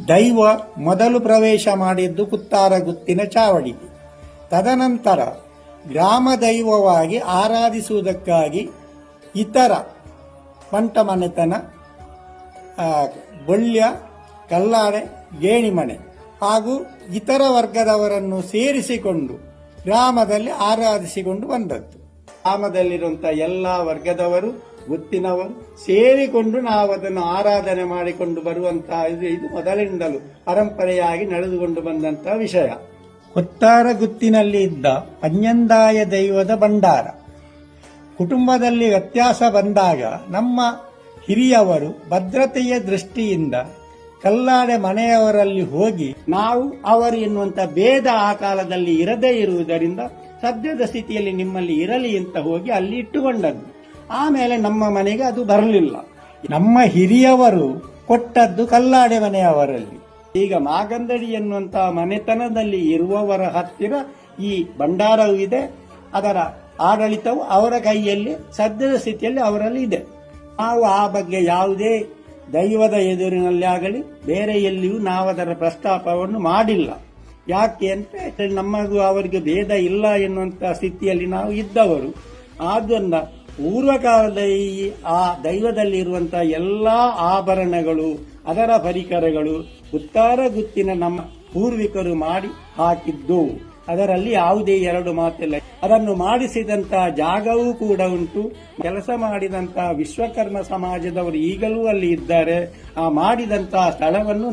ದೈವ ಮೊದಲು ಪ್ರವೇಶ ಮಾಡಿದ್ದು ಕುತ್ತಾರಗುತ್ತಿನ ಚಾವಡಿಗೆ. ತದನಂತರ ಗ್ರಾಮ ದೈವವಾಗಿ ಆರಾಧಿಸುವುದಕ್ಕಾಗಿ ಇತರ ಪಂಟಮನೆತನ, ಬೊಳ್ಯ, ಕಲ್ಲಾಡೆ, ಗೇಣಿಮನೆ ಹಾಗೂ ಇತರ ವರ್ಗದವರನ್ನು ಸೇರಿಸಿಕೊಂಡು ಗ್ರಾಮದಲ್ಲಿ ಆರಾಧಿಸಿಕೊಂಡು ಬಂದದ್ದು. ಗ್ರಾಮದಲ್ಲಿರುವಂತಹ ಎಲ್ಲ ವರ್ಗದವರು, ಗುತ್ತಿನವರು ಸೇರಿಕೊಂಡು ನಾವು ಅದನ್ನು ಆರಾಧನೆ ಮಾಡಿಕೊಂಡು ಬರುವಂತಹ ಇದು ಮೊದಲಿನಿಂದಲೂ ಪರಂಪರೆಯಾಗಿ ನಡೆದುಕೊಂಡು ಬಂದಂತಹ ವಿಷಯ. ಕುತ್ತಾರಗುತ್ತಿನಲ್ಲಿ ಇದ್ದ ಪಂಜಂದಾಯ ದೈವದ ಭಂಡಾರ. ಕುಟುಂಬದಲ್ಲಿ ವ್ಯತ್ಯಾಸ ಬಂದಾಗ ನಮ್ಮ ಹಿರಿಯವರು ಭದ್ರತೆಯ ದೃಷ್ಟಿಯಿಂದ ಕಲ್ಲಾಡೆ ಮನೆಯವರಲ್ಲಿ ಹೋಗಿ ನಾವು ಅವರು ಎನ್ನುವಂತ ಭೇದ ಆ ಕಾಲದಲ್ಲಿ ಇರದೇ ಇರುವುದರಿಂದ ಸದ್ಯದ ಸ್ಥಿತಿಯಲ್ಲಿ ನಿಮ್ಮಲ್ಲಿ ಇರಲಿ ಅಂತ ಹೋಗಿ ಅಲ್ಲಿ ಇಟ್ಟುಕೊಂಡದ್ದು. ಆಮೇಲೆ ನಮ್ಮ ಮನೆಗೆ ಅದು ಬರಲಿಲ್ಲ. ನಮ್ಮ ಹಿರಿಯವರು ಕೊಟ್ಟದ್ದು ಕಲ್ಲಾಡೆ ಮನೆಯವರಲ್ಲಿ. ಈಗ ಮಾಗಂದಡಿ ಎನ್ನುವಂತಹ ಮನೆತನದಲ್ಲಿ ಇರುವವರ ಹತ್ತಿರ ಈ ಭಂಡಾರವೂ ಇದೆ, ಅದರ ಆಡಳಿತವು ಅವರ ಕೈಯಲ್ಲಿ ಸದ್ಯದ ಸ್ಥಿತಿಯಲ್ಲಿ ಅವರಲ್ಲಿ ಇದೆ. ನಾವು ಆ ಬಗ್ಗೆ ಯಾವುದೇ ದೈವದ ಎದುರಿನಲ್ಲಿ ಆಗಲಿ ಬೇರೆ ಎಲ್ಲಿಯೂ ನಾವು ಅದರ ಪ್ರಸ್ತಾಪವನ್ನು ಮಾಡಿಲ್ಲ. ಯಾಕೆ ಅಂತ ನಮಗೂ ಅವರಿಗೆ ಭೇದ ಇಲ್ಲ ಎನ್ನುವಂತಹ ಸ್ಥಿತಿಯಲ್ಲಿ ನಾವು ಇದ್ದವರು. ಆದ್ದರಿಂದ ಪೂರ್ವಕಾಲದಲ್ಲಿ ಆ ದೈವದಲ್ಲಿ ಇರುವಂತಹ ಎಲ್ಲಾ ಆಭರಣಗಳು, ಅದರ ಪರಿಕರಗಳು ಕುತ್ತಾರಗುತ್ತಿನ ನಮ್ಮ ಪೂರ್ವಿಕರು ಮಾಡಿ ಹಾಕಿದ್ದು. ಅದರಲ್ಲಿ ಯಾವುದೇ ಎರಡು ಮಾತಿಲ್ಲ. ಅದನ್ನು ಮಾಡಿಸಿದಂತಹ ಜಾಗವೂ ಕೂಡ ಉಂಟು. ಕೆಲಸ ಮಾಡಿದಂತಹ ವಿಶ್ವಕರ್ಮ ಸಮಾಜದವರು ಈಗಲೂ ಅಲ್ಲಿ ಇದ್ದಾರೆ. ಆ ಮಾಡಿದಂತಹ ಸ್ಥಳವನ್ನು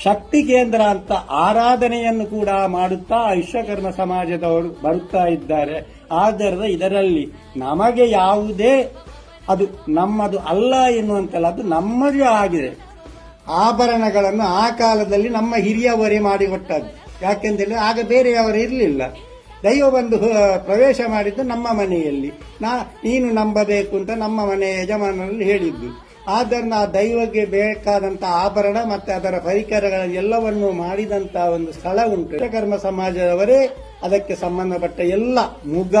ಶಕ್ತಿ ಕೇಂದ್ರ ಅಂತ ಆರಾಧನೆಯನ್ನು ಕೂಡ ಮಾಡುತ್ತಾ ವಿಶ್ವಕರ್ಮ ಸಮಾಜದವರು ಬರುತ್ತಾ ಇದ್ದಾರೆ. ಆದ್ದರಿಂದ ಇದರಲ್ಲಿ ನಮಗೆ ಯಾವುದೇ ಅದು ನಮ್ಮದು ಅಲ್ಲ ಎನ್ನುವಂತಲ್ಲ, ಅದು ನಮ್ಮದೇ ಆಗಿದೆ. ಆಭರಣಗಳನ್ನು ಆ ಕಾಲದಲ್ಲಿ ನಮ್ಮ ಹಿರಿಯವರೇ ಮಾಡಿಕೊಟ್ಟದ್ದು. ಯಾಕೆಂದ್ರೆ ಆಗ ಬೇರೆಯವರು ಇರಲಿಲ್ಲ. ದೈವ ಬಂದು ಪ್ರವೇಶ ಮಾಡಿದ್ದು ನಮ್ಮ ಮನೆಯಲ್ಲಿ. ನೀನು ನಂಬಬೇಕು ಅಂತ ನಮ್ಮ ಮನೆಯ ಯಜಮಾನರಲ್ಲಿ ಹೇಳಿದ್ದು. ಆದ್ದರಿಂದ ಆ ದೈವಕ್ಕೆ ಬೇಕಾದಂತಹ ಆಭರಣ ಮತ್ತೆ ಅದರ ಪರಿಕರಗಳೆಲ್ಲವನ್ನು ಮಾಡಿದಂತಹ ಒಂದು ಸ್ಥಳ ಉಂಟು. ವಿಶ್ವಕರ್ಮ ಸಮಾಜದವರೇ ಅದಕ್ಕೆ ಸಂಬಂಧಪಟ್ಟ ಎಲ್ಲ ಮುಗ,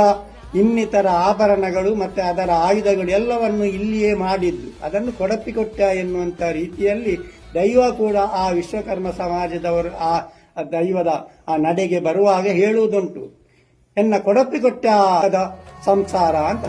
ಇನ್ನಿತರ ಆಭರಣಗಳು ಮತ್ತೆ ಅದರ ಆಯುಧಗಳು ಎಲ್ಲವನ್ನು ಇಲ್ಲಿಯೇ ಮಾಡಿದ್ದು. ಅದನ್ನು ಕೊಡಪಿಕೊಟ್ಟ ಎನ್ನುವಂತ ರೀತಿಯಲ್ಲಿ ದೈವ ಕೂಡ ಆ ವಿಶ್ವಕರ್ಮ ಸಮಾಜದವರು ಆ ದೈವದ ಆ ನಡೆಗೆ ಬರುವಾಗ ಹೇಳುವುದುಂಟು, ಎನ್ನ ಕೊಡಪಿಕೊಟ್ಟ ಸಂಸಾರ ಅಂತ.